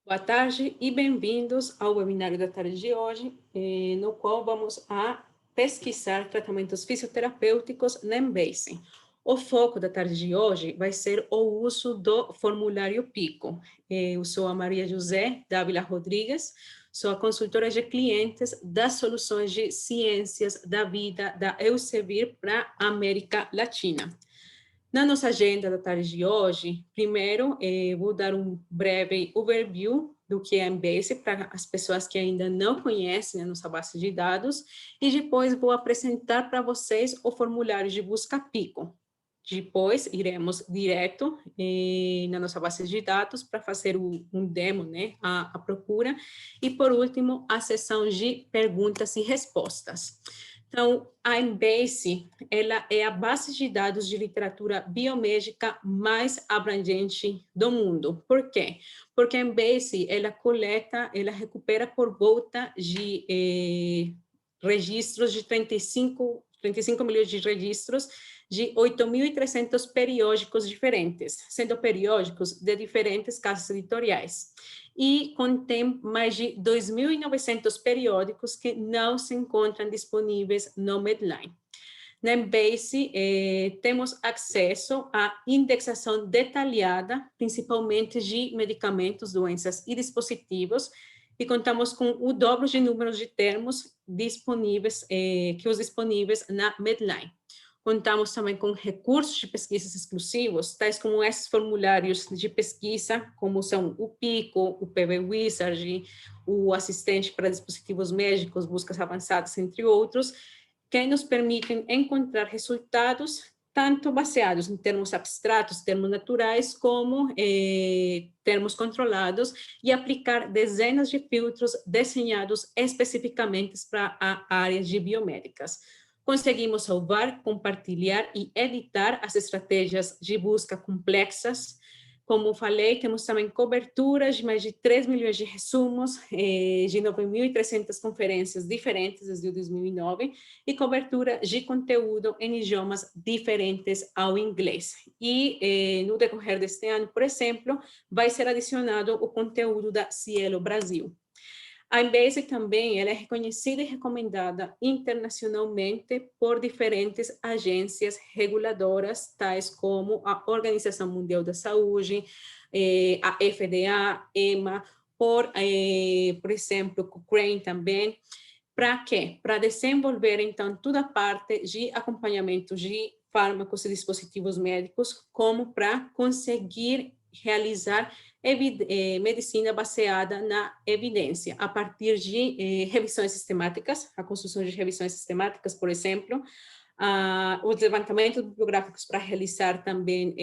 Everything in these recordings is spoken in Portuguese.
Boa tarde e bem-vindos ao webinário da tarde de hoje, no qual vamos a pesquisar tratamentos fisioterapêuticos na Embase. O foco da tarde de hoje vai ser o uso do formulário PICO. Eu sou a Maria José Dávila Rodrigues, sou a consultora de clientes das soluções de ciências da vida da Elsevier para a América Latina. Na nossa agenda da tarde de hoje, primeiro, vou dar um breve overview do que é a Embase para as pessoas que ainda não conhecem a nossa base de dados, e depois vou apresentar para vocês o formulário de busca PICO. Depois, iremos direto na nossa base de dados para fazer um demo, né, a procura, e por último, a sessão de perguntas e respostas. Então, a Embase, ela é a base de dados de literatura biomédica mais abrangente do mundo. Por quê? Porque a Embase, ela coleta, ela recupera por volta de registros de 35 milhões de registros de 8.300 periódicos diferentes, sendo periódicos de diferentes casas editoriais. E contém mais de 2.900 periódicos que não se encontram disponíveis no Medline. Na Embase, temos acesso à indexação detalhada, principalmente de medicamentos, doenças e dispositivos, e contamos com o dobro de números de termos disponíveis, que os disponíveis na Medline. Contamos também com recursos de pesquisas exclusivos, tais como esses formulários de pesquisa, como são o PICO, o PV Wizard, o assistente para dispositivos médicos, buscas avançadas, entre outros, que nos permitem encontrar resultados tanto baseados em termos abstratos, termos naturais, como termos controlados, e aplicar dezenas de filtros desenhados especificamente para áreas de biomédicas. Conseguimos salvar, compartilhar e editar as estratégias de busca complexas. Como falei, temos também coberturas de mais de 3 milhões de resumos, de 9.300 conferências diferentes desde 2009, e cobertura de conteúdo em idiomas diferentes ao inglês. E no decorrer deste ano, por exemplo, vai ser adicionado o conteúdo da Cielo Brasil. A Embase também ela é reconhecida e recomendada internacionalmente por diferentes agências reguladoras, tais como a Organização Mundial da Saúde, a FDA, EMA, por exemplo, Cochrane também. Para quê? Para desenvolver, então, toda a parte de acompanhamento de fármacos e dispositivos médicos, como para conseguir realizar medicina baseada na evidência, a partir de revisões sistemáticas, a construção de revisões sistemáticas, por exemplo, os levantamentos bibliográficos para realizar também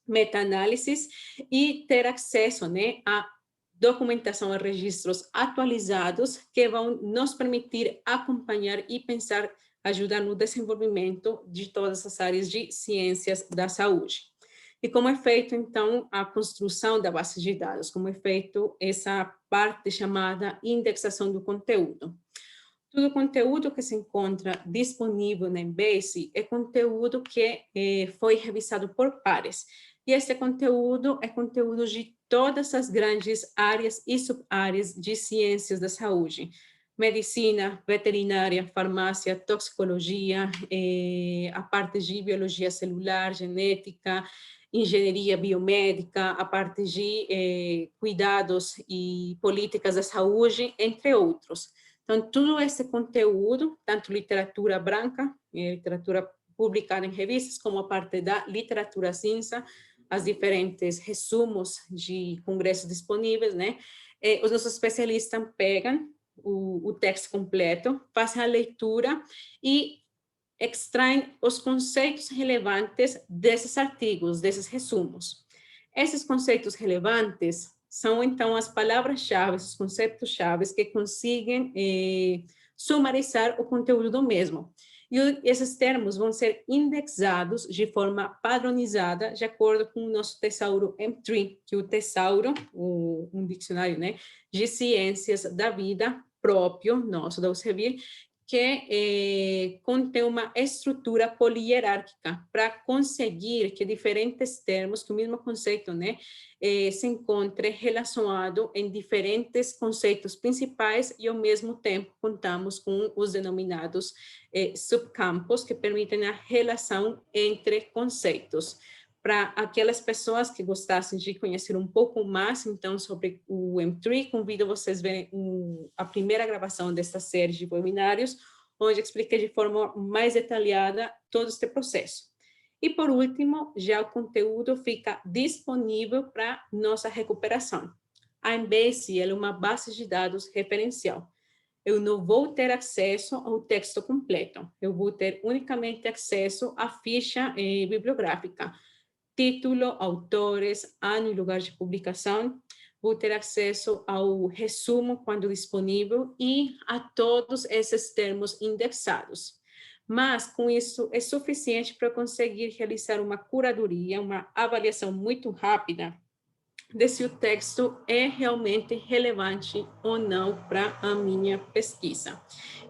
meta-análises e ter acesso, né, a documentação e registros atualizados que vão nos permitir acompanhar e pensar, ajudar no desenvolvimento de todas as áreas de ciências da saúde. E como é feito, então, a construção da base de dados, como é feito essa parte chamada indexação do conteúdo. Todo o conteúdo que se encontra disponível na Embase é conteúdo que foi revisado por pares. E esse conteúdo é conteúdo de todas as grandes áreas e subáreas de ciências da saúde. Medicina, veterinária, farmácia, toxicologia, a parte de biologia celular, genética, engenharia biomédica, a parte de cuidados e políticas da saúde, entre outros. Então, todo esse conteúdo, tanto literatura branca, literatura publicada em revistas, como a parte da literatura cinza, as diferentes resumos de congressos disponíveis, né? Os nossos especialistas pegam o texto completo, fazem a leitura e extraem os conceitos relevantes desses artigos, desses resumos. Esses conceitos relevantes são, então, as palavras-chave, os conceitos-chave que conseguem sumarizar o conteúdo do mesmo. E esses termos vão ser indexados de forma padronizada, de acordo com o nosso tesouro M3, que é o tesouro, um dicionário, né, de ciências da vida próprio nosso da UCEVIR, que contém uma estrutura polihierárquica para conseguir que diferentes termos, que o mesmo conceito, né, se encontre relacionado em diferentes conceitos principais e, ao mesmo tempo, contamos com os denominados subcampos, que permitem a relação entre conceitos. Para aquelas pessoas que gostassem de conhecer um pouco mais, então, sobre o M3, convido vocês a verem a primeira gravação desta série de webinários, onde expliquei de forma mais detalhada todo este processo. E, por último, já o conteúdo fica disponível para nossa recuperação. A Embase é uma base de dados referencial. Eu não vou ter acesso ao texto completo, eu vou ter unicamente acesso à ficha bibliográfica, título, autores, ano e lugar de publicação. Vou ter acesso ao resumo quando disponível e a todos esses termos indexados. Mas, com isso, é suficiente para conseguir realizar uma curadoria, uma avaliação muito rápida de se o texto é realmente relevante ou não para a minha pesquisa.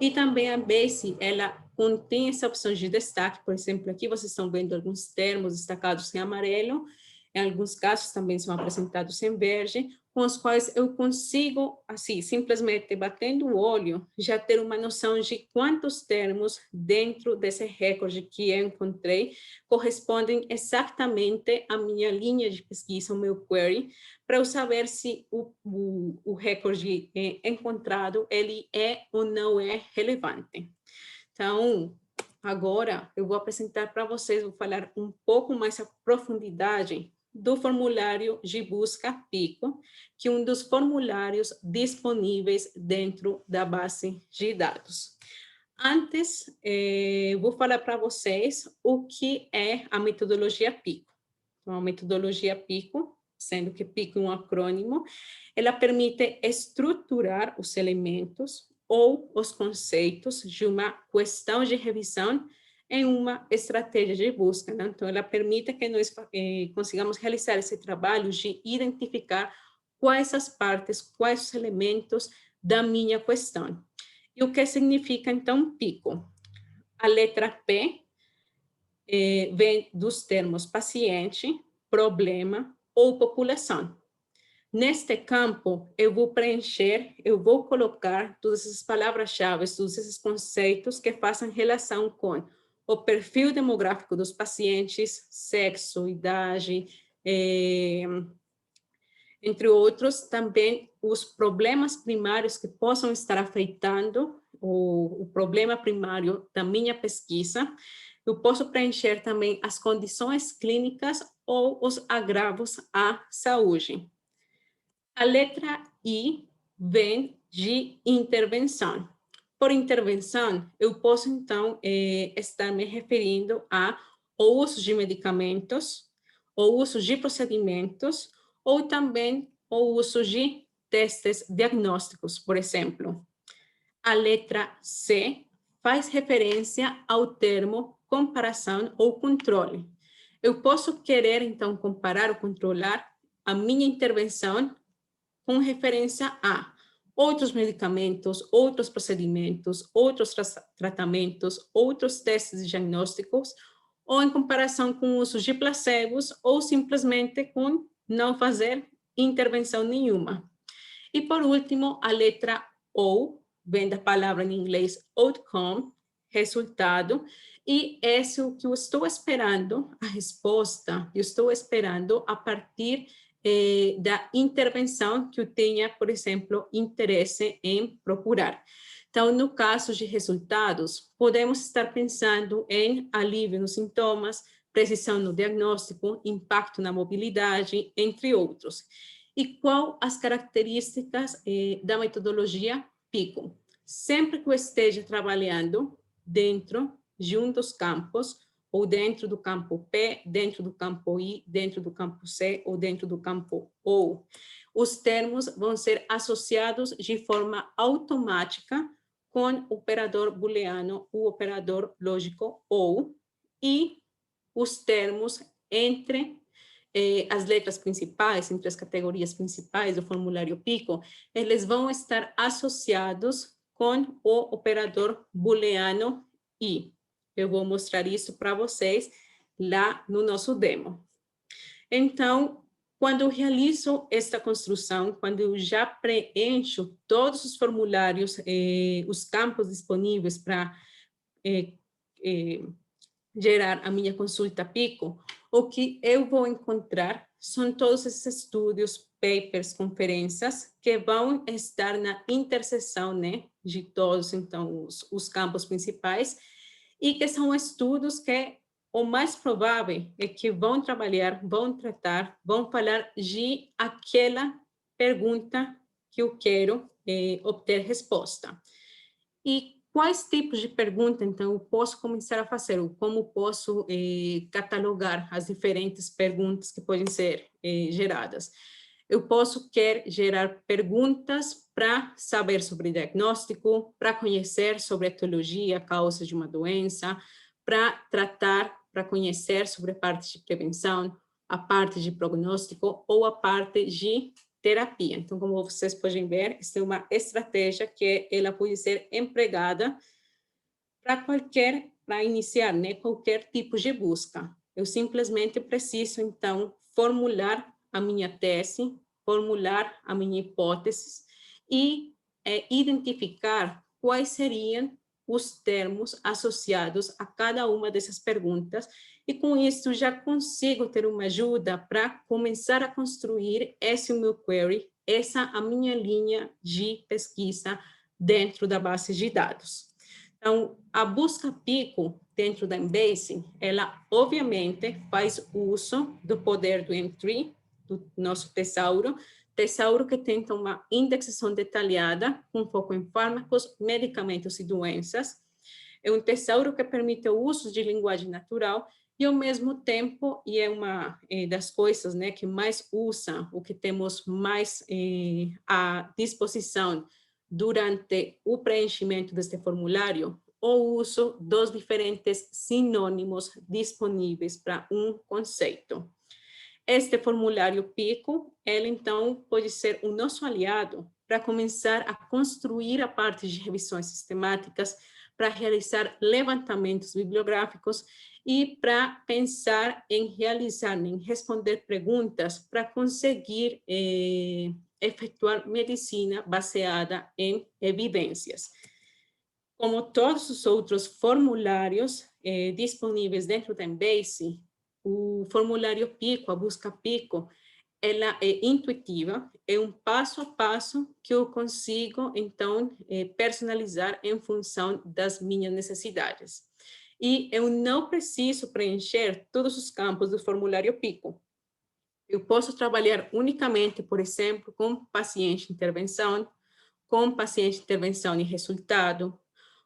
E também a Base, ela contém essa opção de destaque, por exemplo, aqui vocês estão vendo alguns termos destacados em amarelo, em alguns casos também são apresentados em verde, com os quais eu consigo, assim, simplesmente batendo o olho, já ter uma noção de quantos termos dentro desse recorde que eu encontrei correspondem exatamente à minha linha de pesquisa, o meu query, para eu saber se o recorde encontrado ele é ou não é relevante. Então, agora eu vou apresentar para vocês, vou falar um pouco mais a profundidade do formulário de busca PICO, que é um dos formulários disponíveis dentro da base de dados. Antes, vou falar para vocês o que é a metodologia PICO. Então, a metodologia PICO, sendo que PICO é um acrônimo, ela permite estruturar os elementos ou os conceitos de uma questão de revisão em uma estratégia de busca, né? Então, ela permite que nós consigamos realizar esse trabalho de identificar quais as partes, quais os elementos da minha questão. E o que significa, então, PICO? A letra P vem dos termos paciente, problema ou população. Neste campo, eu vou preencher, eu vou colocar todas essas palavras-chave, todos esses conceitos que façam relação com o perfil demográfico dos pacientes, sexo, idade, entre outros, também os problemas primários que possam estar afetando o problema primário da minha pesquisa. Eu posso preencher também as condições clínicas ou os agravos à saúde. A letra I vem de intervenção. Por intervenção, eu posso, então, estar me referindo ao uso de medicamentos, o uso de procedimentos, ou também o uso de testes diagnósticos, por exemplo. A letra C faz referência ao termo comparação ou controle. Eu posso querer, então, comparar ou controlar a minha intervenção com referência a outros medicamentos, outros procedimentos, outros tratamentos, outros testes diagnósticos, ou em comparação com o uso de placebos, ou simplesmente com não fazer intervenção nenhuma. E, por último, a letra O, vem da palavra em inglês outcome, resultado, e esse é o que eu estou esperando, a resposta, eu estou esperando a partir da intervenção que eu tenha, por exemplo, interesse em procurar. Então, no caso de resultados, podemos estar pensando em alívio nos sintomas, precisão no diagnóstico, impacto na mobilidade, entre outros. E qual as características da metodologia PICO? Sempre que eu esteja trabalhando dentro de um dos campos, ou dentro do campo P, dentro do campo I, dentro do campo C ou dentro do campo OU, os termos vão ser associados de forma automática com o operador booleano, o operador lógico OU, e os termos entre as letras principais, entre as categorias principais do formulário PICO, eles vão estar associados com o operador booleano i. Eu vou mostrar isso para vocês lá no nosso demo. Então, quando eu realizo esta construção, quando eu já preencho todos os formulários, os campos disponíveis para gerar a minha consulta Pico, o que eu vou encontrar são todos esses estudos, papers, conferências, que vão estar na interseção, né, de todos, então, os campos principais, e que são estudos que o mais provável é que vão trabalhar, vão tratar, vão falar de aquela pergunta que eu quero obter resposta. E quais tipos de perguntas, então, eu posso começar a fazer? Como posso catalogar as diferentes perguntas que podem ser geradas? Eu posso querer gerar perguntas para saber sobre diagnóstico, para conhecer sobre a etiologia, a causa de uma doença, para tratar, para conhecer sobre a parte de prevenção, a parte de prognóstico ou a parte de terapia. Então, como vocês podem ver, esta é uma estratégia que ela pode ser empregada para iniciar, né, qualquer tipo de busca. Eu simplesmente preciso, então, formular a minha tese, formular a minha hipótese e identificar quais seriam os termos associados a cada uma dessas perguntas, e com isso já consigo ter uma ajuda para começar a construir esse meu query, essa a minha linha de pesquisa dentro da base de dados. Então, a busca Pico dentro da Embase, ela obviamente faz uso do poder do M3, do nosso tesouro que tem uma indexação detalhada com foco em fármacos, medicamentos e doenças. É um tesouro que permite o uso de linguagem natural e, ao mesmo tempo, e é uma das coisas, né, que mais usa, o que temos mais à disposição durante o preenchimento deste formulário, o uso dos diferentes sinônimos disponíveis para um conceito. Este formulário Pico, ele então pode ser o nosso aliado para começar a construir a parte de revisões sistemáticas, para realizar levantamentos bibliográficos e para pensar em realizar, em responder perguntas para conseguir efetuar medicina baseada em evidências. Como todos os outros formulários disponíveis dentro da Embase, o formulário Pico, a busca Pico, ela é intuitiva, é um passo a passo que eu consigo, então, personalizar em função das minhas necessidades. E eu não preciso preencher todos os campos do formulário Pico. Eu posso trabalhar unicamente, por exemplo, com paciente intervenção, com paciente intervenção e resultado,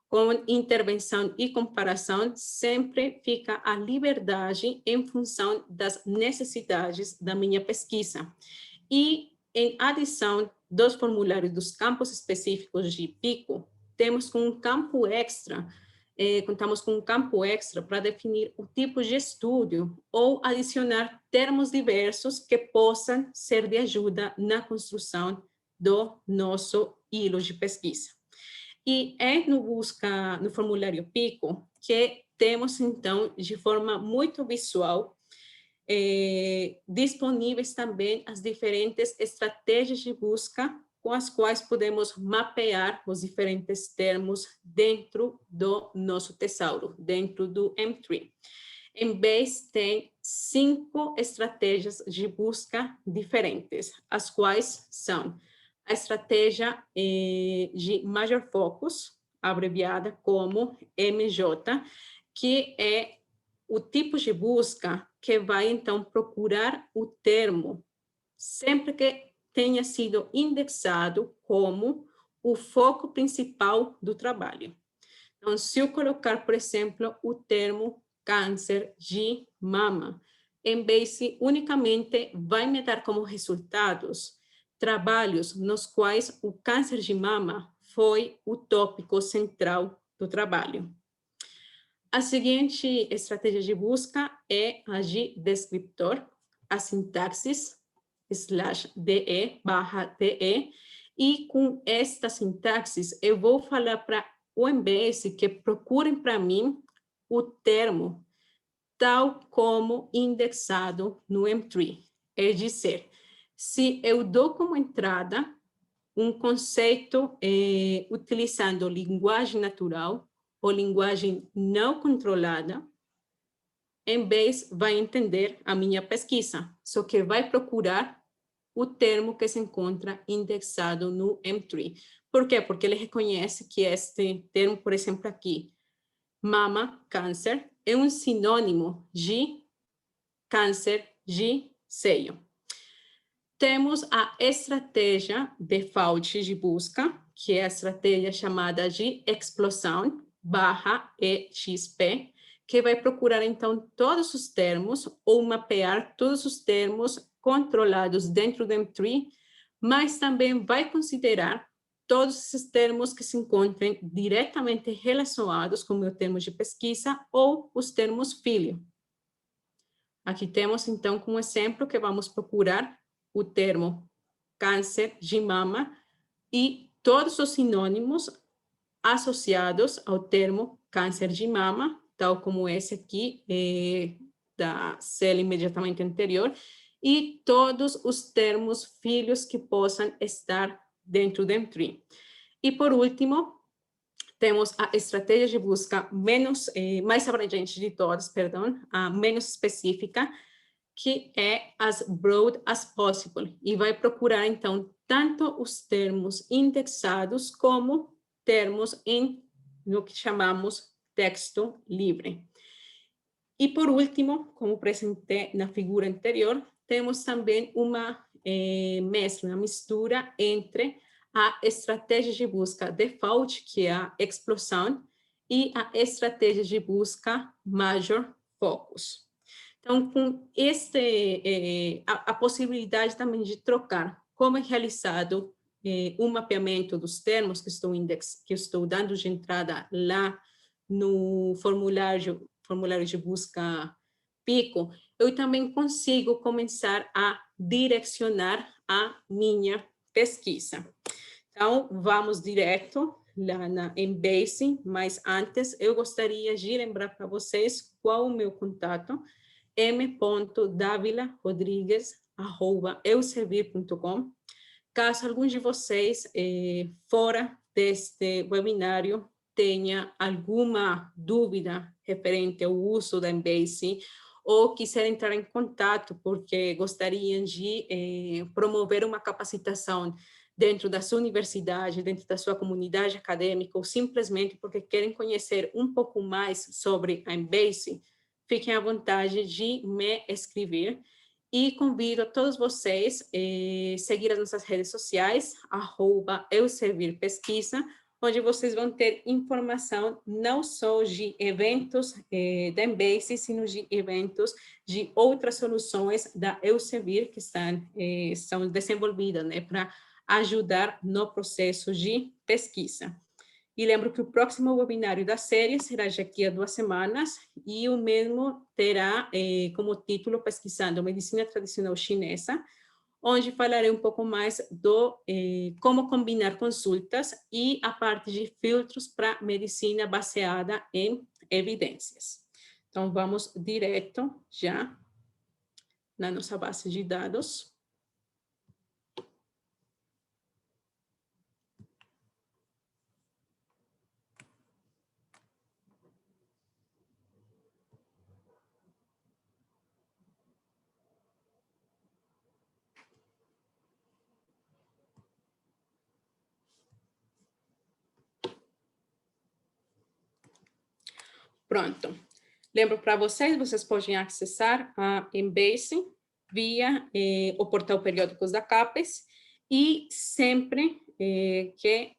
com intervenção e comparação, sempre fica a liberdade em função das necessidades da minha pesquisa. E, em adição dos formulários dos campos específicos de Pico, temos um campo extra, contamos com um campo extra para definir o tipo de estudo ou adicionar termos diversos que possam ser de ajuda na construção do nosso hilo de pesquisa. E é no formulário Pico que temos, então, de forma muito visual, disponíveis também as diferentes estratégias de busca com as quais podemos mapear os diferentes termos dentro do nosso tesouro, dentro do M3. Embase tem 5 estratégias de busca diferentes, as quais são a estratégia de Major Focus, abreviada como MJ, que é o tipo de busca que vai, então, procurar o termo sempre que tenha sido indexado como o foco principal do trabalho. Então, se eu colocar, por exemplo, o termo câncer de mama, Embase unicamente vai me dar como resultados trabalhos nos quais o câncer de mama foi o tópico central do trabalho. A seguinte estratégia de busca é a de descriptor, a sintaxe /de/de, E com esta sintaxe, eu vou falar para o MBS que procurem para mim o termo tal como indexado no M3. É dizer, se eu dou como entrada um conceito utilizando linguagem natural ou linguagem não controlada, Embase vai entender a minha pesquisa, só que vai procurar o termo que se encontra indexado no M3. Por quê? Porque ele reconhece que este termo, por exemplo, aqui, mama, câncer, é um sinônimo de câncer de seio. Temos a estratégia default de busca, que é a estratégia chamada de explosão /EXP, que vai procurar, então, todos os termos, ou mapear todos os termos controlados dentro do M3, mas também vai considerar todos esses termos que se encontrem diretamente relacionados com o meu termo de pesquisa ou os termos filho. Aqui temos, então, como exemplo, que vamos procurar o termo câncer de mama e todos os sinônimos associados ao termo câncer de mama, tal como esse aqui da célula imediatamente anterior, e todos os termos filhos que possam estar dentro do M3. E, por último, temos a estratégia de busca mais abrangente de todas, perdão, a menos específica, que é as broad as possible, e vai procurar, então, tanto os termos indexados como termos no que chamamos texto livre. E, por último, como apresentei na figura anterior, temos também uma mescla, uma mistura entre a estratégia de busca default, que é a explosão, e a estratégia de busca major focus. Então, com a possibilidade também de trocar como é realizado um mapeamento dos termos que estou dando de entrada lá no formulário de busca Pico, eu também consigo começar a direcionar a minha pesquisa. Então, vamos direto lá na Embase, mas antes eu gostaria de lembrar para vocês qual o meu contato, m.davilarodrigues@euservir.com. Caso algum de vocês, fora deste webinário, tenha alguma dúvida referente ao uso da Embase, ou quiser entrar em contato porque gostariam de promover uma capacitação dentro da sua universidade, dentro da sua comunidade acadêmica, ou simplesmente porque querem conhecer um pouco mais sobre a Embase, fiquem à vontade de me escrever. E convido a todos vocês a seguir as nossas redes sociais, @euservirpesquisa, onde vocês vão ter informação não só de eventos da Embase, sino de eventos de outras soluções da Elsevier que são desenvolvidas, né, para ajudar no processo de pesquisa. E lembro que o próximo webinário da série será daqui a 2 semanas, e o mesmo terá como título Pesquisando Medicina Tradicional Chinesa, onde falarei um pouco mais do como combinar consultas e a parte de filtros para medicina baseada em evidências. Então, vamos direto já na nossa base de dados. Pronto. Lembro para vocês, vocês podem acessar a Embase via o portal Periódicos da CAPES, e sempre que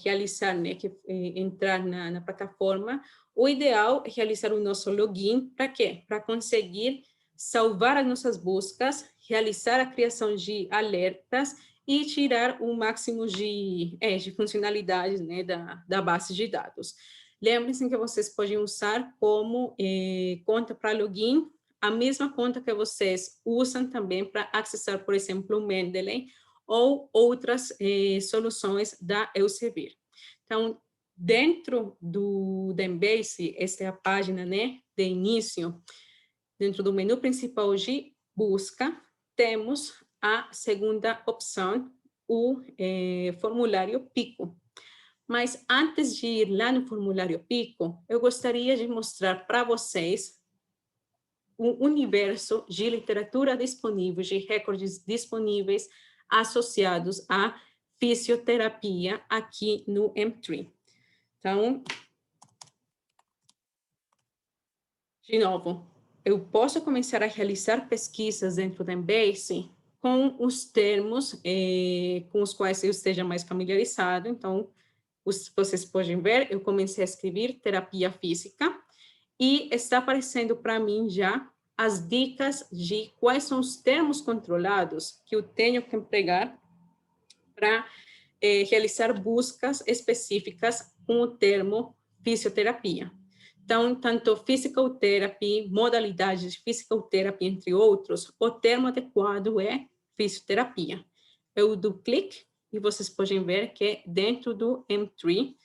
realizar, né, que entrar na plataforma, o ideal é realizar o nosso login. Para quê? Para conseguir salvar as nossas buscas, realizar a criação de alertas e tirar o máximo de funcionalidades, né, da base de dados. Lembrem-se que vocês podem usar como conta para login a mesma conta que vocês usam também para acessar, por exemplo, o Mendeley, ou outras soluções da Elsevier. Então, dentro do Embase, esta é a página, né, de início, dentro do menu principal de busca, temos a segunda opção, o formulário PICO. Mas antes de ir lá no formulário PICO, eu gostaria de mostrar para vocês um universo de literatura disponível, de recordes disponíveis associados à fisioterapia aqui no M3. Então, de novo, eu posso começar a realizar pesquisas dentro da Embase com os termos com os quais eu esteja mais familiarizado. Então, vocês podem ver, eu comecei a escrever terapia física e está aparecendo para mim já as dicas de quais são os termos controlados que eu tenho que empregar para realizar buscas específicas com o termo fisioterapia. Então, tanto physical therapy, modalidades de physical therapy, entre outros, o termo adequado é fisioterapia. Eu dou clique e vocês podem ver que dentro do M3,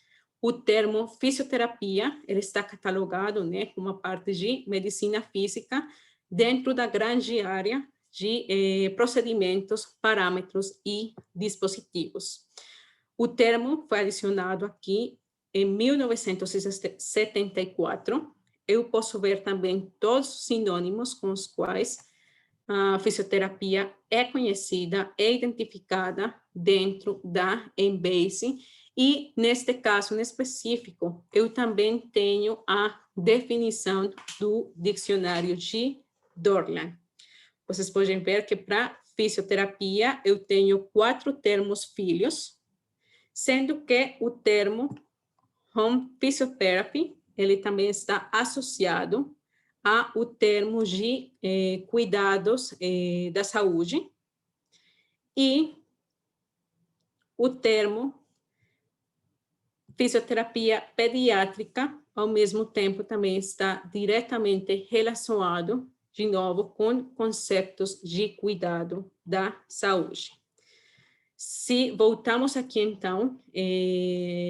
o termo fisioterapia, ele está catalogado, né, como uma parte de medicina física dentro da grande área de procedimentos, parâmetros e dispositivos. O termo foi adicionado aqui em 1974. Eu posso ver também todos os sinônimos com os quais a fisioterapia é conhecida, é identificada dentro da Embase. E, neste caso em específico, eu também tenho a definição do dicionário de Dorland. Vocês podem ver que para fisioterapia eu tenho 4 termos filhos, sendo que o termo Home Physiotherapy, ele também está associado ao termo de cuidados da saúde e o termo fisioterapia pediátrica, ao mesmo tempo, também está diretamente relacionado, de novo, com conceitos de cuidado da saúde. Se voltamos aqui, então,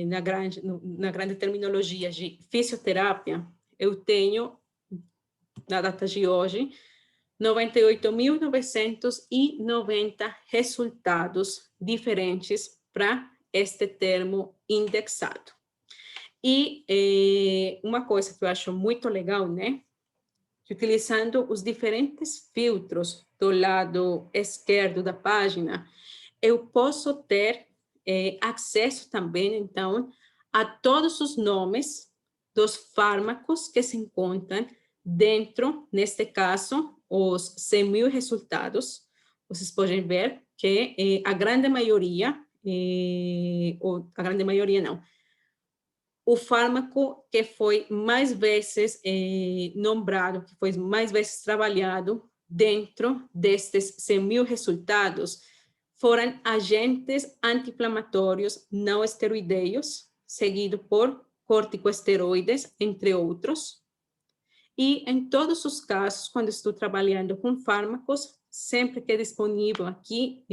na grande terminologia de fisioterapia, eu tenho, na data de hoje, 98.990 resultados diferentes para este termo indexado. E uma coisa que eu acho muito legal, né? Utilizando os diferentes filtros do lado esquerdo da página, eu posso ter acesso também, então, a todos os nomes dos fármacos que se encontram dentro, neste caso, os 100.000 resultados. Vocês podem ver que a grande maioria, ou a grande maioria não, o fármaco que foi mais vezes nombrado, que foi mais vezes trabalhado dentro destes 100.000 resultados, foram agentes anti-inflamatórios não esteroideios, seguido por corticosteroides, entre outros. E em todos os casos, quando estou trabalhando com fármacos, sempre que é disponível aqui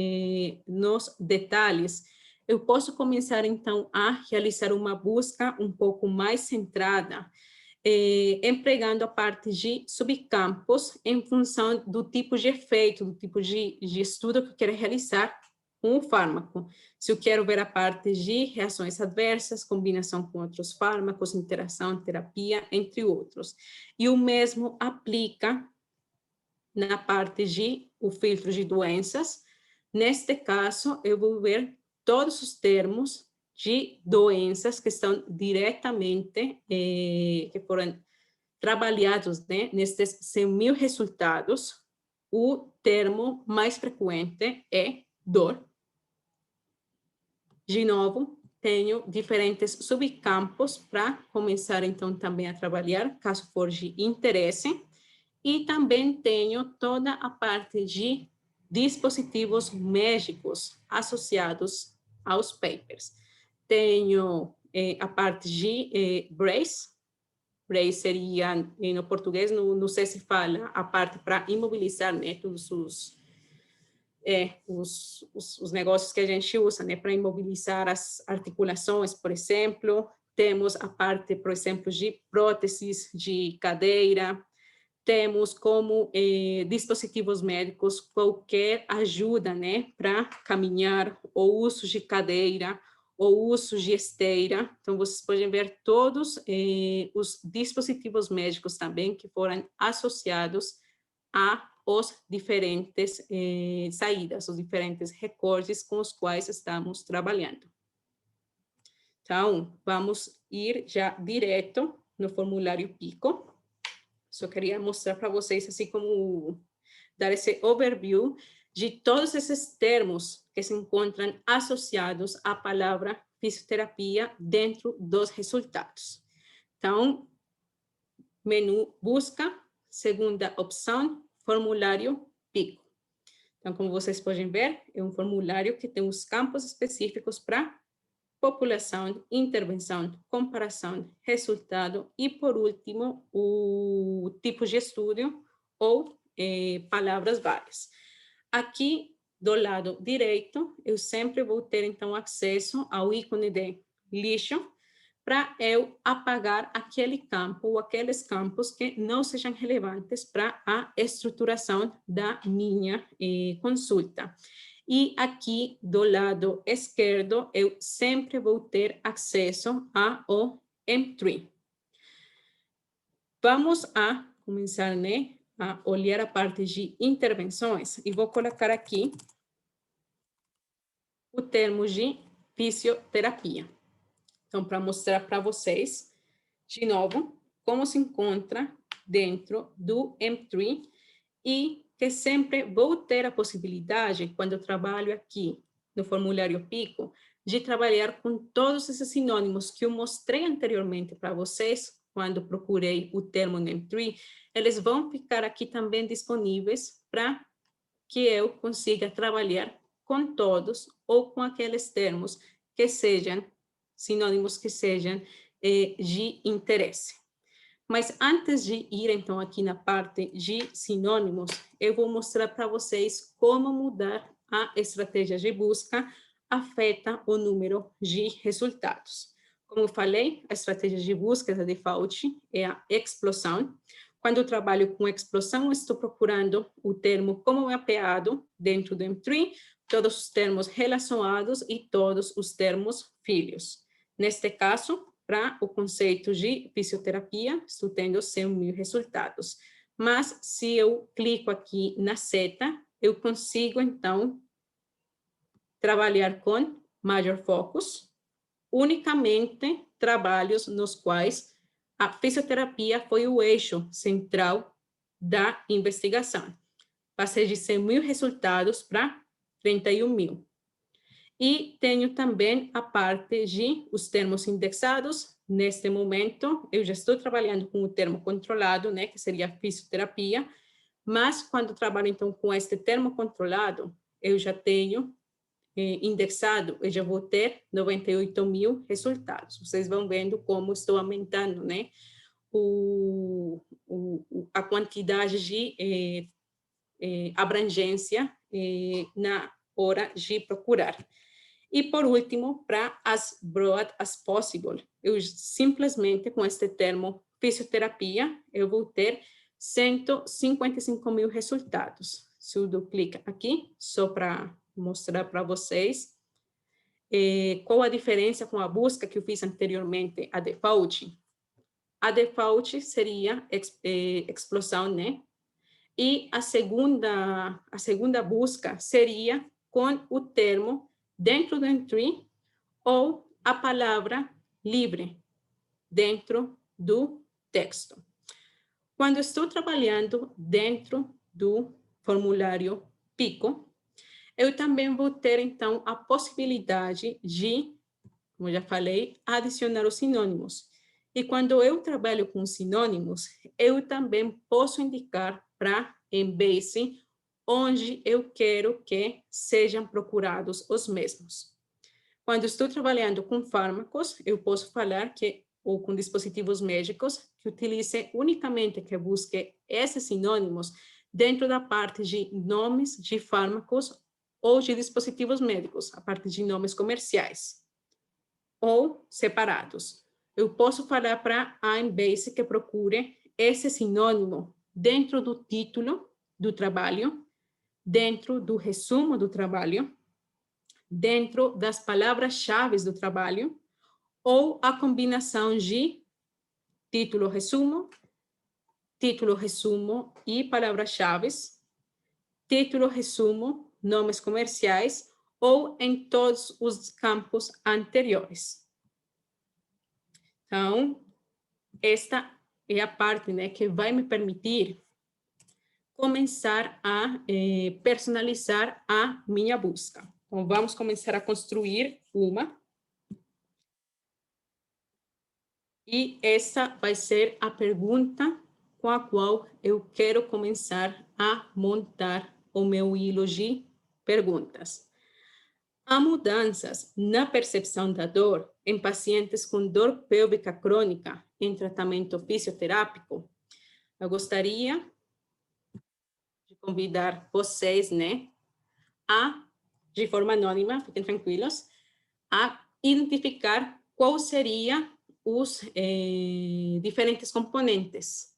nos detalhes, eu posso começar, então, a realizar uma busca um pouco mais centrada, empregando a parte de subcampos em função do tipo de efeito, do tipo de estudo que eu quero realizar com o fármaco. Se eu quero ver a parte de reações adversas, combinação com outros fármacos, interação, terapia, entre outros. E o mesmo aplica na parte de o filtro de doenças. Neste caso, eu vou ver todos os termos de doenças que estão diretamente, que foram trabalhados, né, nestes 100.000 resultados. O termo mais frequente é dor. De novo, tenho diferentes subcampos para começar, então, também a trabalhar, caso for de interesse. E também tenho toda a parte de dispositivos médicos associados aos papers. Tenho a parte de brace. Brace seria, no português, não sei se fala, a parte para imobilizar, né, todos os os negócios que a gente usa, né, para imobilizar as articulações, por exemplo. Temos a parte, por exemplo, de próteses de cadeira. Temos como dispositivos médicos qualquer ajuda, né, para caminhar, ou uso de cadeira, ou uso de esteira. Então, vocês podem ver todos os dispositivos médicos também que foram associados a os diferentes saídas, os diferentes recortes com os quais estamos trabalhando. Então, vamos ir já direto no formulário PICO. Só queria mostrar para vocês, assim como dar esse overview de todos esses termos que se encontram associados à palavra fisioterapia dentro dos resultados. Então, menu busca, segunda opção, formulário PICO. Então, como vocês podem ver, é um formulário que tem os campos específicos para população, intervenção, comparação, resultado e, por último, o tipo de estudo ou palavras várias. Aqui, do lado direito, eu sempre vou ter, então, acesso ao ícone de lixo para eu apagar aquele campo ou aqueles campos que não sejam relevantes para a estruturação da minha consulta. E aqui, do lado esquerdo, eu sempre vou ter acesso ao M3. Vamos a começar, né, a olhar a parte de intervenções e vou colocar aqui o termo de fisioterapia. Então, para mostrar para vocês, de novo, como se encontra dentro do M3 e que sempre vou ter a possibilidade, quando eu trabalho aqui no formulário PICO, de trabalhar com todos esses sinônimos que eu mostrei anteriormente para vocês, quando procurei o termo no M3, eles vão ficar aqui também disponíveis para que eu consiga trabalhar com todos ou com aqueles termos que sejam sinônimos que sejam de interesse. Mas antes de ir, então, aqui na parte de sinônimos, eu vou mostrar para vocês como mudar a estratégia de busca afeta o número de resultados. Como eu falei, a estratégia de busca da default é a explosão. Quando eu trabalho com explosão, eu estou procurando o termo como mapeado dentro do M3, todos os termos relacionados e todos os termos filhos. Neste caso, para o conceito de fisioterapia, estou tendo 100.000 resultados. Mas, se eu clico aqui na seta, eu consigo, então, trabalhar com maior focus, unicamente trabalhos nos quais a fisioterapia foi o eixo central da investigação. Passei de 100.000 resultados para 31.000. E tenho também a parte de os termos indexados. Neste momento, eu já estou trabalhando com o termo controlado, né, que seria fisioterapia, mas quando trabalho, então, com este termo controlado, eu já tenho indexado, eu já vou ter 98.000 resultados. Vocês vão vendo como estou aumentando, né, a quantidade de abrangência na hora de procurar. E, por último, para as broad as possible, eu simplesmente, com este termo fisioterapia, eu vou ter 155.000 resultados. Se eu duplico aqui, só para mostrar para vocês qual a diferença com a busca que eu fiz anteriormente, a default. A default seria explosão, né? E a segunda busca seria com o termo dentro do entry ou a palavra livre dentro do texto. Quando estou trabalhando dentro do formulário PICO, eu também vou ter, então, a possibilidade de, como já falei, adicionar os sinônimos. E quando eu trabalho com sinônimos, eu também posso indicar para Embase onde eu quero que sejam procurados os mesmos. Quando estou trabalhando com fármacos, eu posso falar que, ou com dispositivos médicos, que utilize unicamente, que busque esses sinônimos dentro da parte de nomes de fármacos ou de dispositivos médicos, a partir de nomes comerciais, ou separados. Eu posso falar para a Embase que procure esse sinônimo dentro do título do trabalho, dentro do resumo do trabalho, dentro das palavras-chave do trabalho, ou a combinação de título, resumo e palavras-chave, título, resumo, nomes comerciais, ou em todos os campos anteriores. Então, esta é a parte, né, que vai me permitir começar a personalizar a minha busca. Então, vamos começar a construir uma. E essa vai ser a pergunta com a qual eu quero começar a montar o meu hilo de perguntas. Há mudanças na percepção da dor em pacientes com dor pélvica crônica em tratamento fisioterápico? Eu gostaria de convidar vocês, né, de forma anônima, fiquem tranquilos, a identificar qual seria os diferentes componentes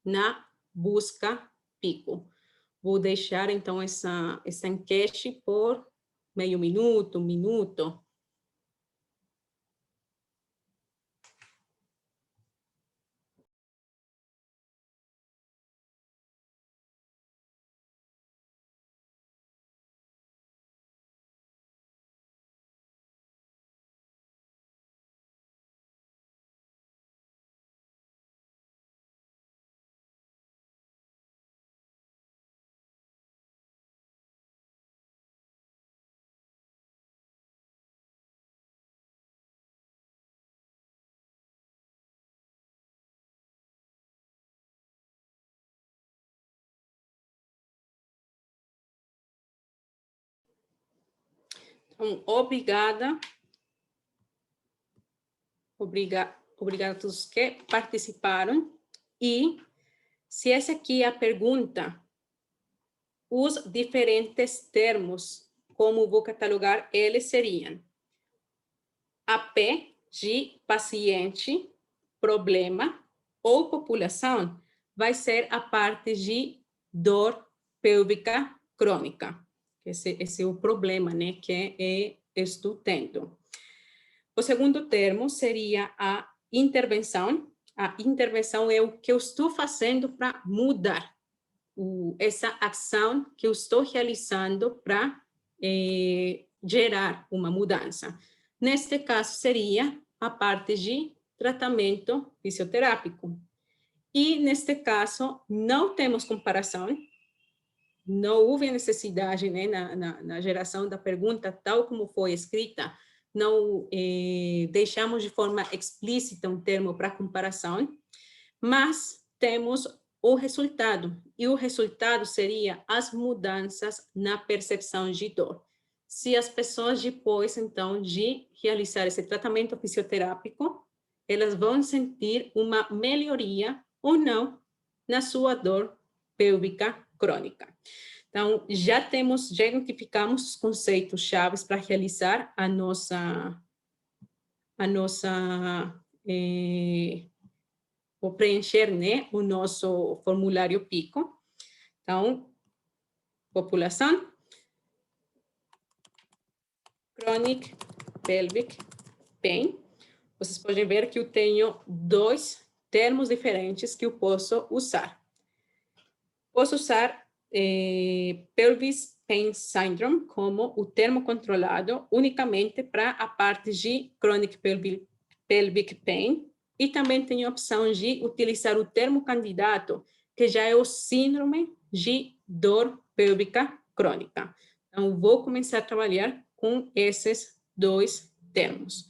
na busca PICO. Vou deixar, então, essa enquete por meio minuto, um minuto. Então, obrigada a todos que participaram. E se essa aqui é a pergunta, os diferentes termos, como vou catalogar eles seriam AP de paciente, problema ou população, vai ser a parte de dor pélvica crônica. Esse é o problema, né, que estou tendo. O segundo termo seria a intervenção. A intervenção é o que eu estou fazendo para mudar essa ação que eu estou realizando para gerar uma mudança. Neste caso, seria a parte de tratamento fisioterápico. E, neste caso, não temos comparação, não houve necessidade, né, na geração da pergunta, tal como foi escrita, não deixamos de forma explícita um termo para comparação, mas temos o resultado, e o resultado seria as mudanças na percepção de dor. Se as pessoas depois, então, de realizar esse tratamento fisioterápico, elas vão sentir uma melhoria ou não na sua dor pélvica crônica. Então, já identificamos os conceitos chaves para realizar ou preencher, né, o nosso formulário PICO. Então, população, chronic pelvic pain. Vocês podem ver que eu tenho dois termos diferentes que eu posso usar. Posso usar pelvis pain syndrome como o termo controlado unicamente para a parte de chronic pelvic pain, e também tenho a opção de utilizar o termo candidato, que já é o síndrome de dor pélvica crônica. Então, vou começar a trabalhar com esses dois termos.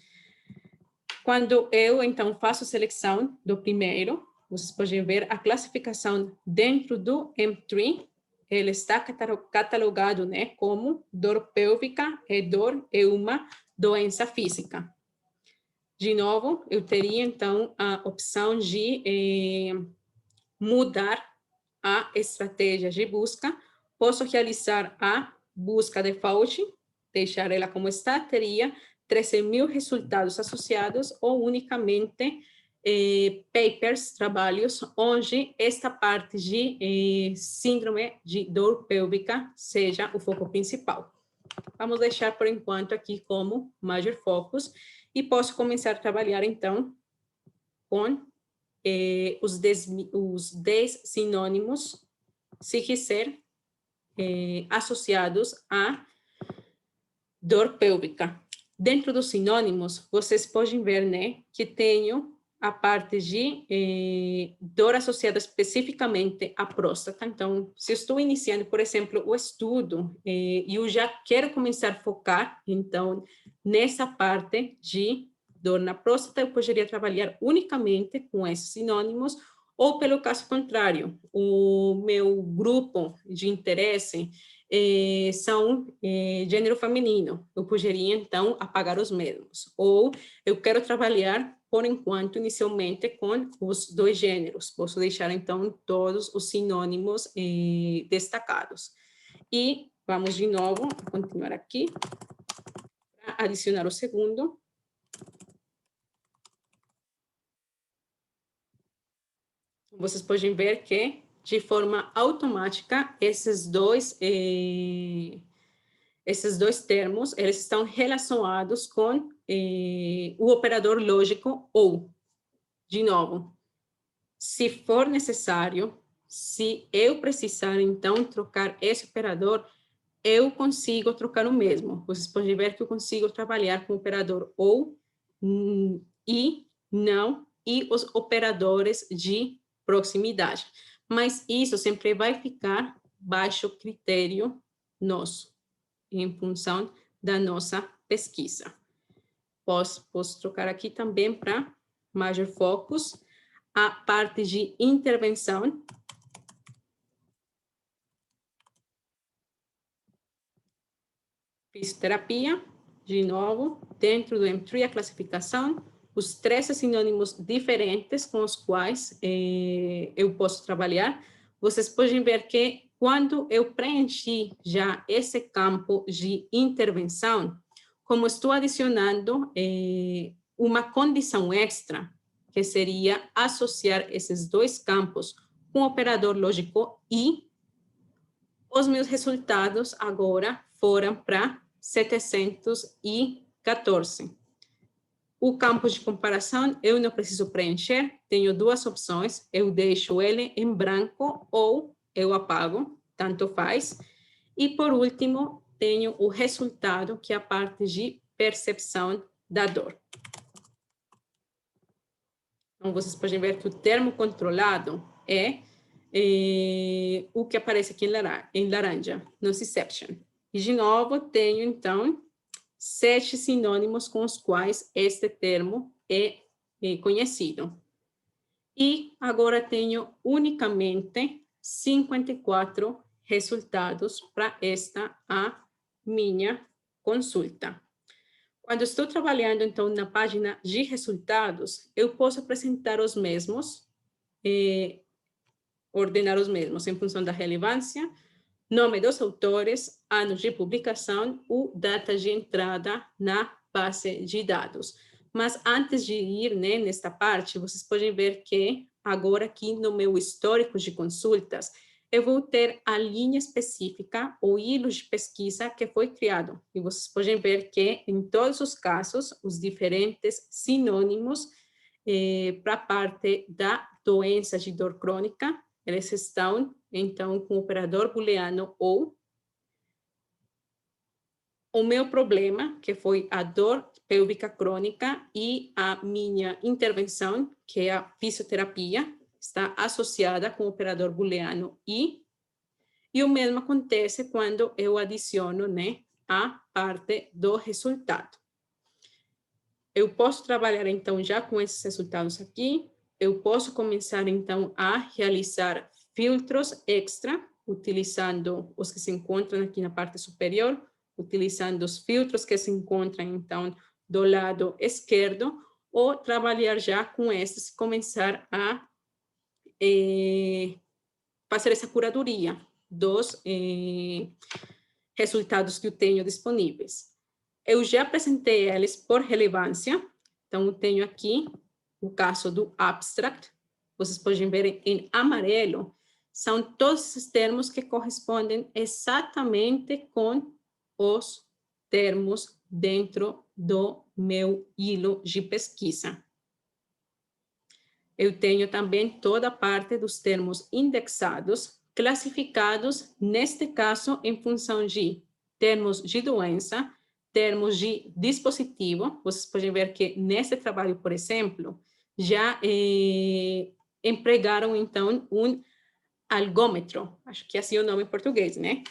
Quando eu, então, faço seleção do primeiro, vocês podem ver a classificação dentro do M3, ele está catalogado, né, como dor pélvica é uma doença física. De novo, eu teria, então, a opção de mudar a estratégia de busca. Posso realizar a busca default, deixar ela como está, teria 13.000 resultados associados ou unicamente papers, trabalhos, onde esta parte de síndrome de dor pélvica seja o foco principal. Vamos deixar por enquanto aqui como major focus e posso começar a trabalhar então com os 10 sinônimos, se quiser, associados a dor pélvica. Dentro dos sinônimos, vocês podem ver, né, que tenho a parte de dor associada especificamente à próstata. Então, se eu estou iniciando, por exemplo, o estudo e eu já quero começar a focar, então, nessa parte de dor na próstata, eu poderia trabalhar unicamente com esses sinônimos, ou pelo caso contrário, o meu grupo de interesse são gênero feminino, eu poderia, então, apagar os mesmos. Ou eu quero trabalhar, por enquanto, inicialmente, com os 2 gêneros. Posso deixar, então, todos os sinônimos destacados. E vamos, de novo, continuar aqui, para adicionar o segundo. Vocês podem ver que, de forma automática, esses dois termos, eles estão relacionados com o operador lógico ou. De novo, se for necessário, se eu precisar, então, trocar esse operador, eu consigo trocar o mesmo. Vocês podem ver que eu consigo trabalhar com o operador ou, e, não, e os operadores de proximidade. Mas isso sempre vai ficar baixo critério nosso, em função da nossa pesquisa. Posso trocar aqui também para major focus, a parte de intervenção. Fisioterapia, de novo, dentro do M3, a classificação, os 13 sinônimos diferentes com os quais eu posso trabalhar. Vocês podem ver que quando eu preenchi já esse campo de intervenção, como estou adicionando uma condição extra, que seria associar esses 2 campos com o operador lógico e os meus resultados agora foram para 714. O campo de comparação eu não preciso preencher, tenho 2 opções, eu deixo ele em branco ou eu apago, tanto faz. E por último, tenho o resultado, que é a parte de percepção da dor. Então, vocês podem ver que o termo controlado é o que aparece aqui em laranja, nociception. E, de novo, tenho, então, 7 sinônimos com os quais este termo é conhecido. E agora tenho unicamente 54 resultados para esta a minha consulta. Quando estou trabalhando, então, na página de resultados, eu posso apresentar os mesmos, ordenar os mesmos em função da relevância, nome dos autores, anos de publicação ou data de entrada na base de dados. Mas antes de ir, né, nesta parte, vocês podem ver que agora aqui no meu histórico de consultas, eu vou ter a linha específica, o hilo de pesquisa que foi criado. E vocês podem ver que, em todos os casos, os diferentes sinônimos para a parte da doença de dor crônica, eles estão, então, com o operador booleano ou. O meu problema, que foi a dor pélvica crônica, e a minha intervenção, que é a fisioterapia, está associada com o operador booleano e o mesmo acontece quando eu adiciono, né, a parte do resultado. Eu posso trabalhar, então, já com esses resultados aqui. Eu posso começar, então, a realizar filtros extra, utilizando os que se encontram aqui na parte superior, utilizando os filtros que se encontram, então, do lado esquerdo, ou trabalhar já com esses, começar a fazer essa curadoria dos resultados que eu tenho disponíveis. Eu já apresentei eles por relevância, então eu tenho aqui o caso do abstract, vocês podem ver em amarelo, são todos esses termos que correspondem exatamente com os termos dentro do meu hilo de pesquisa. Eu tenho também toda a parte dos termos indexados, classificados, neste caso, em função de termos de doença, termos de dispositivo. Vocês podem ver que nesse trabalho, por exemplo, já empregaram, então, um algômetro, acho que assim é o nome em português, né?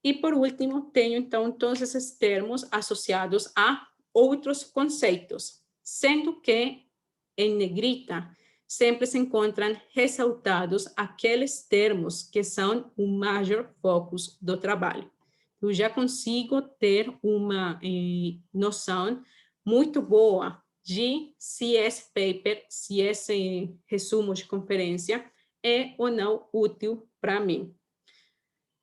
E, por último, tenho, então, todos esses termos associados a outros conceitos, sendo que, em negrita, sempre se encontram ressaltados aqueles termos que são o maior foco do trabalho. Eu já consigo ter uma noção muito boa de se esse paper, se esse resumo de conferência é ou não útil para mim.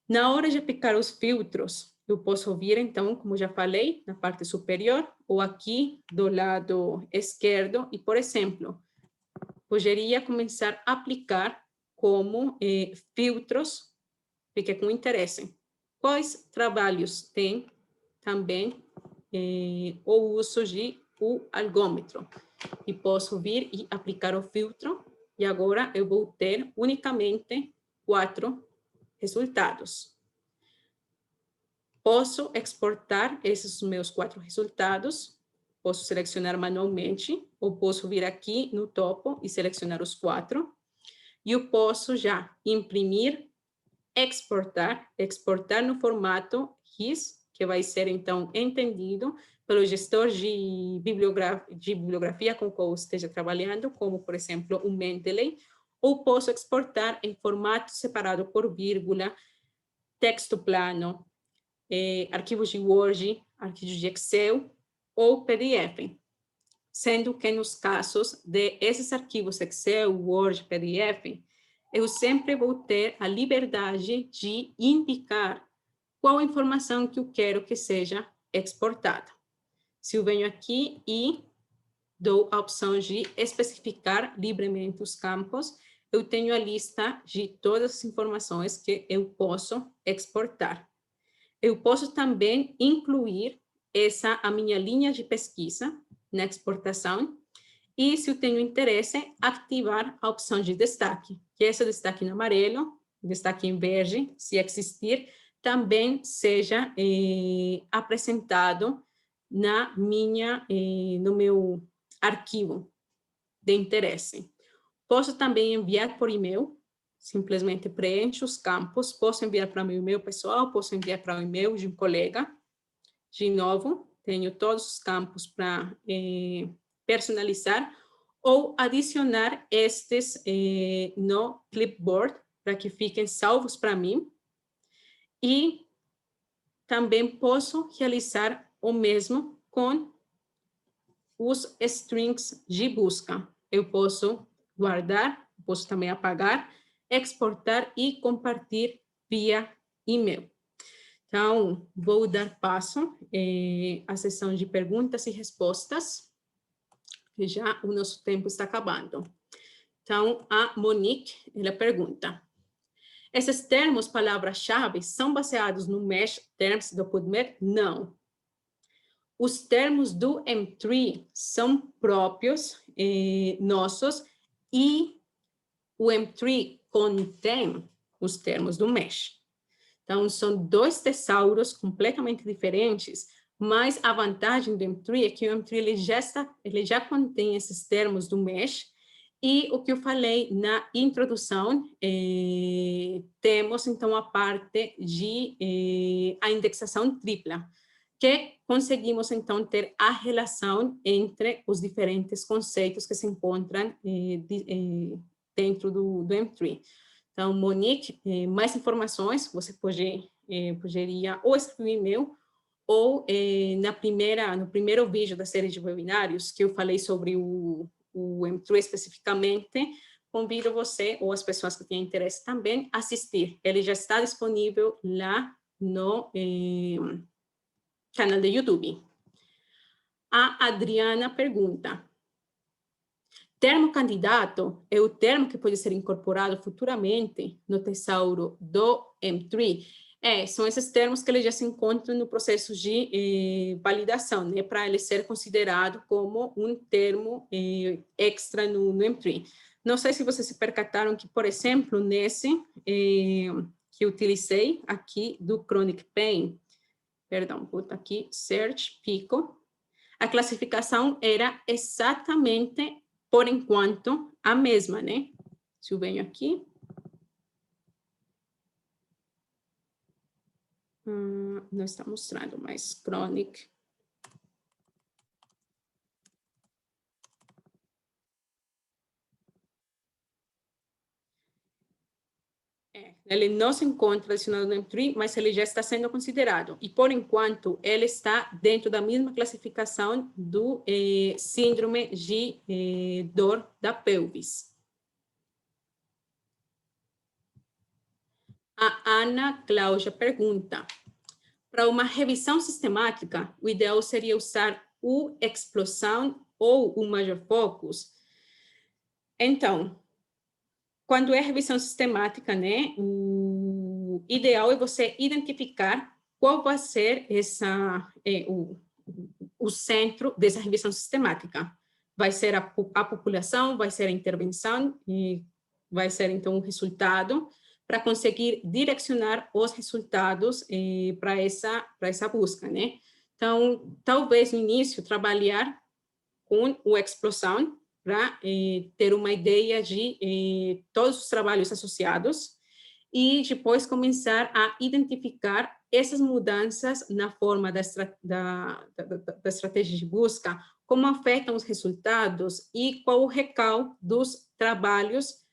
Na hora de aplicar os filtros, eu posso vir, então, como já falei, na parte superior, ou aqui do lado esquerdo, e, por exemplo, poderia começar a aplicar como filtros, fica com interesse. Quais trabalhos tem também o uso de o algômetro? E posso vir e aplicar o filtro, e agora eu vou ter unicamente 4 resultados. Posso exportar esses meus 4 resultados, posso selecionar manualmente, ou posso vir aqui no topo e selecionar os 4, e eu posso já imprimir, exportar no formato GIS, que vai ser, então, entendido pelo gestor de bibliografia com o qual eu esteja trabalhando, como, por exemplo, o Mendeley, ou posso exportar em formato separado por vírgula, texto plano, arquivos de Word, arquivos de Excel ou PDF, sendo que nos casos de esses arquivos Excel, Word, PDF, eu sempre vou ter a liberdade de indicar qual a informação que eu quero que seja exportada. Se eu venho aqui e dou a opção de especificar livremente os campos, eu tenho a lista de todas as informações que eu posso exportar. Eu posso também incluir a minha linha de pesquisa na exportação e, se eu tenho interesse, ativar a opção de destaque, que esse destaque em amarelo, destaque em verde, se existir, também seja apresentado no meu arquivo de interesse. Posso também enviar por e-mail, simplesmente preencho os campos, posso enviar para meu e-mail pessoal, posso enviar para o e-mail de um colega. De novo, tenho todos os campos para personalizar ou adicionar estes no clipboard, para que fiquem salvos para mim. E também posso realizar o mesmo com os strings de busca. Eu posso guardar, posso também apagar, exportar e compartilhar via e-mail. Então, vou dar passo à sessão de perguntas e respostas, que já o nosso tempo está acabando. Então, a Monique, ela pergunta: esses termos, palavras-chave, são baseados no Mesh Terms do PubMed? Não. Os termos do M3 são próprios nossos e o M3 contém os termos do Mesh. Então, são 2 tesauros completamente diferentes, mas a vantagem do M3 é que o M3 ele já contém esses termos do Mesh, e o que eu falei na introdução, temos, então, a parte de a indexação tripla, que conseguimos, então, ter a relação entre os diferentes conceitos que se encontram dentro do M3. Então, Monique, mais informações, você poderia ou escrever um e-mail, ou no primeiro vídeo da série de webinários, que eu falei sobre o M3 especificamente, convido você ou as pessoas que têm interesse também a assistir. Ele já está disponível lá no canal de YouTube. A Adriana pergunta: termo candidato é o termo que pode ser incorporado futuramente no tesouro do M3? São esses termos que eles já se encontram no processo de validação, né, para ele ser considerado como um termo extra no M3. Não sei se vocês se percataram que, por exemplo, nesse que utilizei aqui do Chronic Pain, perdão, vou botar aqui, Search Pico, a classificação era exatamente, por enquanto, a mesma, né? Se eu venho aqui, não está mostrando mais Chronic. Ele não se encontra adicionado no M3, mas ele já está sendo considerado. E, por enquanto, ele está dentro da mesma classificação do síndrome de dor da pelvis. A Ana Cláudia pergunta: para uma revisão sistemática, o ideal seria usar o Explosound ou o Major Focus? Então, quando é revisão sistemática, né, o ideal é você identificar qual vai ser o centro dessa revisão sistemática. Vai ser a população, vai ser a intervenção, e vai ser, então, o resultado, para conseguir direcionar os resultados para essa busca, né? Então, talvez no início trabalhar com o Explosound para ter uma ideia de todos os trabalhos associados e depois começar a identificar essas mudanças na forma da estratégia de busca, como afetam os resultados e qual o recall dos trabalhos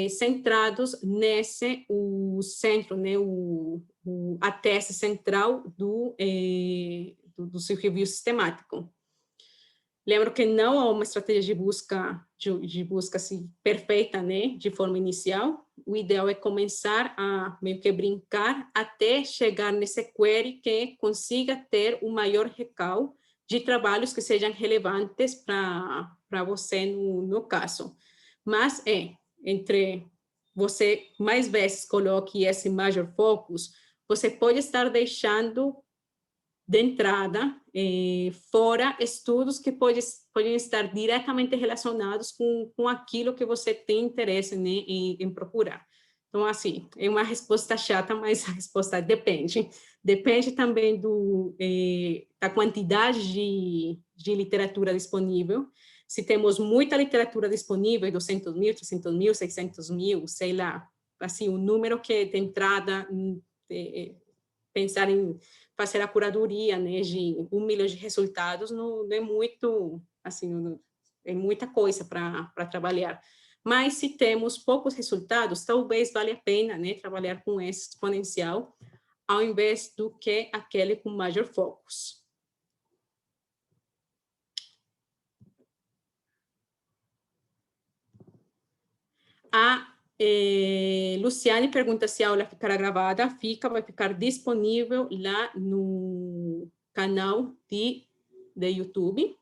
centrados nesse o centro, né, a tese central do seu review sistemático. Lembro que não há uma estratégia de busca assim, perfeita, né, de forma inicial. O ideal é começar a meio que brincar até chegar nesse query que consiga ter o maior recall de trabalhos que sejam relevantes para você no caso. Mas entre você mais vezes coloque esse major focus, você pode estar deixando de entrada fora estudos que podem estar diretamente relacionados com aquilo que você tem interesse, né, em procurar. Então, assim, é uma resposta chata, mas a resposta depende. Depende também da quantidade de literatura disponível. Se temos muita literatura disponível, 200 mil, 300 mil, 600 mil, sei lá, assim, o número que de entrada, pensar em fazer a curadoria, né, de 1 milhão de resultados, não é muito, assim, é muita coisa para trabalhar. Mas se temos poucos resultados, talvez valha a pena, né, trabalhar com esse exponencial, ao invés do que aquele com maior focus. A Luciane pergunta se a aula ficará gravada. Vai ficar disponível lá no canal de YouTube.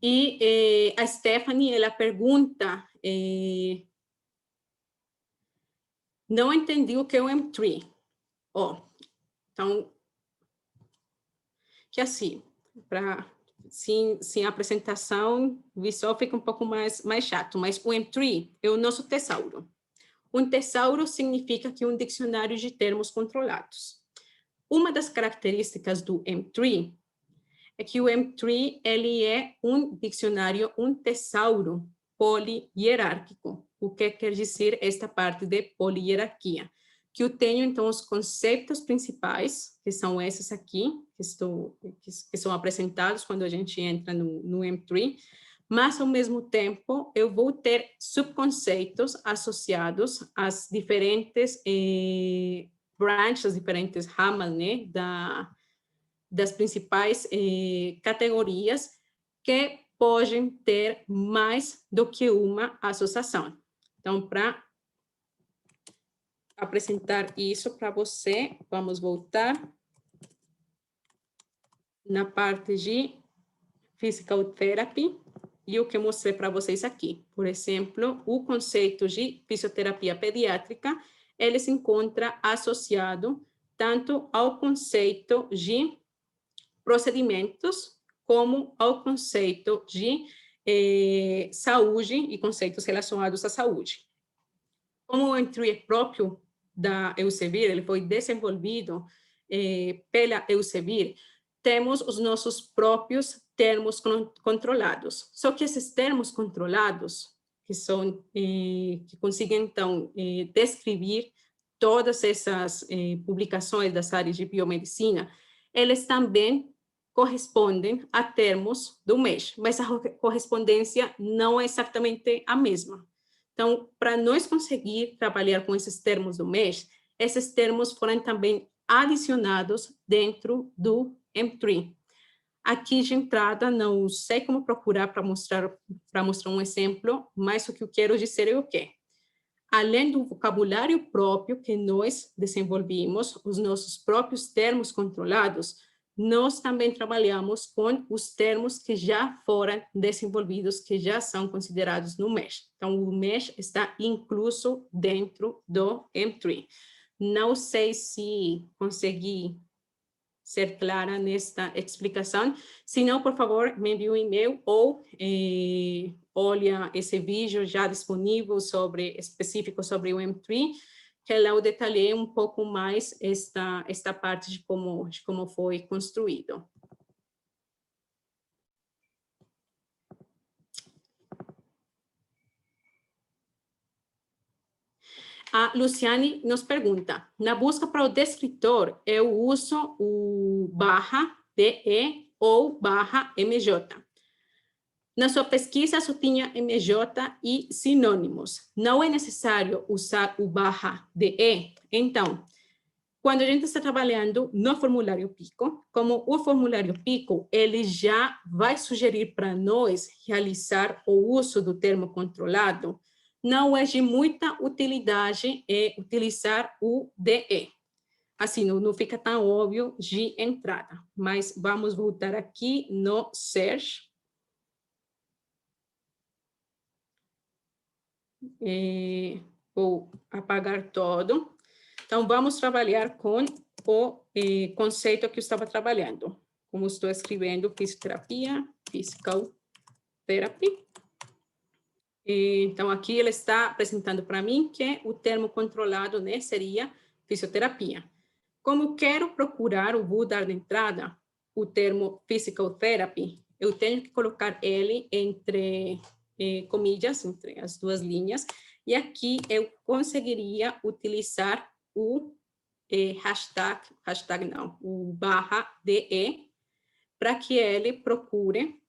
E a Stephanie, ela pergunta, não entendi o que é o M3. Então, que assim, sem a apresentação, visual fica um pouco mais chato, mas o M3 é o nosso tesouro. Um tesouro significa que é um dicionário de termos controlados. Uma das características do M3 é que o M3 ele é um dicionário, um tesouro polihierárquico. O que quer dizer esta parte de polihierarquia? Que eu tenho, então, os conceitos principais, que são esses aqui, que são apresentados quando a gente entra no M3, mas, ao mesmo tempo, eu vou ter subconceitos associados às diferentes branches, as diferentes ramas, né, das principais categorias que podem ter mais do que uma associação. Então, para apresentar isso para você. Vamos voltar na parte de Physical Therapy e o que eu mostrei para vocês aqui. Por exemplo, o conceito de fisioterapia pediátrica, ele se encontra associado tanto ao conceito de procedimentos como ao conceito de saúde e conceitos relacionados à saúde. Como o Entry é próprio da Elsevier, ele foi desenvolvido pela Elsevier, temos os nossos próprios termos controlados. Só que esses termos controlados, que conseguem, então, descrever todas essas publicações das áreas de biomedicina, eles também correspondem a termos do MESH, mas a correspondência não é exatamente a mesma. Então, para nós conseguir trabalhar com esses termos do MESH, esses termos foram também adicionados dentro do M3. Aqui de entrada, não sei como procurar para mostrar um exemplo, mas o que eu quero dizer é o quê? Além do vocabulário próprio que nós desenvolvimos, os nossos próprios termos controlados, nós também trabalhamos com os termos que já foram desenvolvidos, que já são considerados no MESH. Então, o MESH está incluso dentro do M3. Não sei se consegui ser clara nesta explicação. Se não, por favor, me envie um e-mail ou olha esse vídeo já disponível específico sobre o M3, que lá eu detalhei um pouco mais esta parte de como foi construído. A Luciane nos pergunta, na busca para o descritor, eu uso o /DE ou /MJ. Na sua pesquisa só tinha MJ e sinônimos. Não é necessário usar o /DE. Então, quando a gente está trabalhando no formulário PICO, como o formulário PICO, ele já vai sugerir para nós realizar o uso do termo controlado, não é de muita utilidade utilizar o DE. Assim, não fica tão óbvio de entrada. Mas vamos voltar aqui no search. Vou apagar todo. Então, vamos trabalhar com o conceito que eu estava trabalhando. Como estou escrevendo fisioterapia, physical therapy. Então, aqui ele está apresentando para mim que o termo controlado, né, seria fisioterapia. Como eu quero procurar, eu vou dar de entrada o termo physical therapy, eu tenho que colocar ele entre comillas, entre as duas linhas, e aqui eu conseguiria utilizar o o /DE, para que ele procure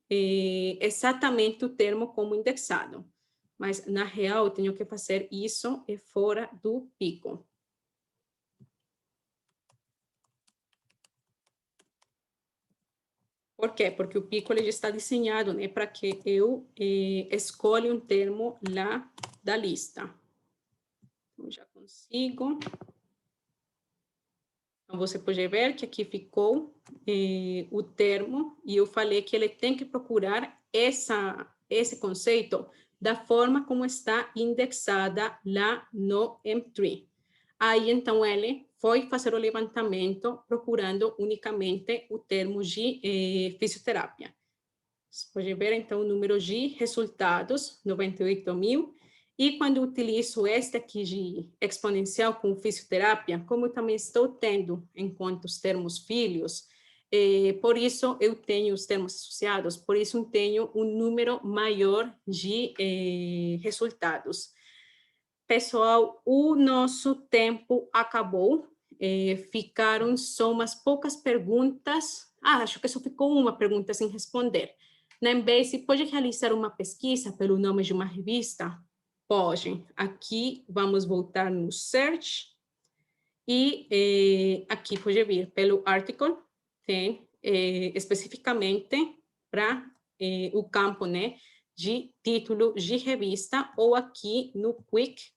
exatamente o termo como indexado. Mas, na real, eu tenho que fazer isso fora do PICO. Por quê? Porque o PICO ele já está desenhado, né, para que eu escolha um termo lá da lista. Então, já consigo. Então, você pode ver que aqui ficou o termo, e eu falei que ele tem que procurar esse conceito da forma como está indexada lá no M3. Aí, então, ele foi fazer o levantamento procurando unicamente o termo de fisioterapia. Você pode ver, então, o número de resultados, 98 mil. E quando utilizo este aqui de exponencial com fisioterapia, como eu também estou tendo em conta os termos filhos, por isso eu tenho os termos associados, por isso eu tenho um número maior de resultados. Pessoal, o nosso tempo acabou, ficaram só umas poucas perguntas. Acho que só ficou uma pergunta sem responder. Na Embase, pode realizar uma pesquisa pelo nome de uma revista? Pode. Aqui, vamos voltar no search. E aqui pode vir pelo article, tem especificamente para o campo, né, de título de revista, ou aqui no quick,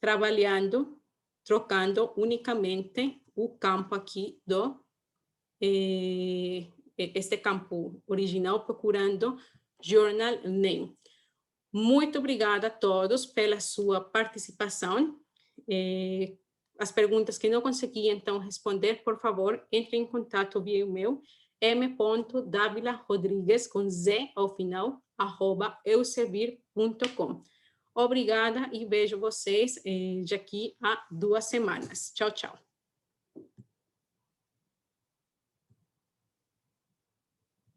trabalhando, trocando unicamente o campo aqui este campo original, procurando journal name. Muito obrigada a todos pela sua participação. As perguntas que não consegui, então, responder, por favor, entre em contato via e-mail m.davilarodrigues, com Z ao final, @euservir.com. Obrigada e vejo vocês daqui a 2 semanas. Tchau, tchau.